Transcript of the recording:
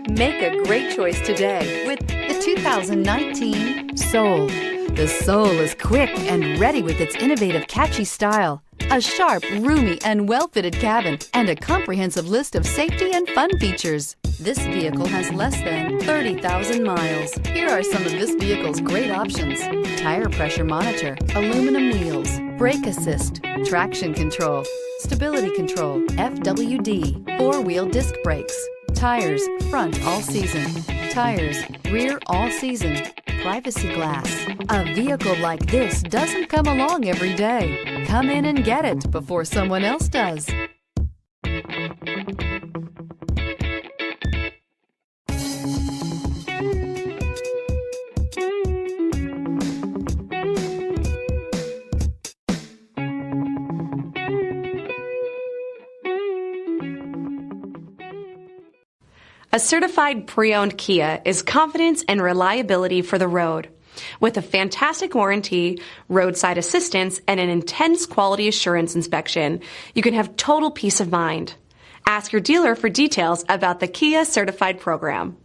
Make a great choice today with the 2019 Soul. The Soul is quick and ready with its innovative, catchy style, a sharp, roomy, and well-fitted cabin, and a comprehensive list of safety and fun features. This vehicle has less than 30,000 miles. Here are some of this vehicle's great options: tire pressure monitor, aluminum wheels, brake assist, traction control, stability control, FWD, four-wheel disc brakes, tires front all season, tires rear all season, privacy glass. A vehicle like this doesn't come along every day. Come in and get it before someone else does. A certified pre-owned Kia is confidence and reliability for the road. With a fantastic warranty, roadside assistance, and an intense quality assurance inspection, you can have total peace of mind. Ask your dealer for details about the Kia Certified program.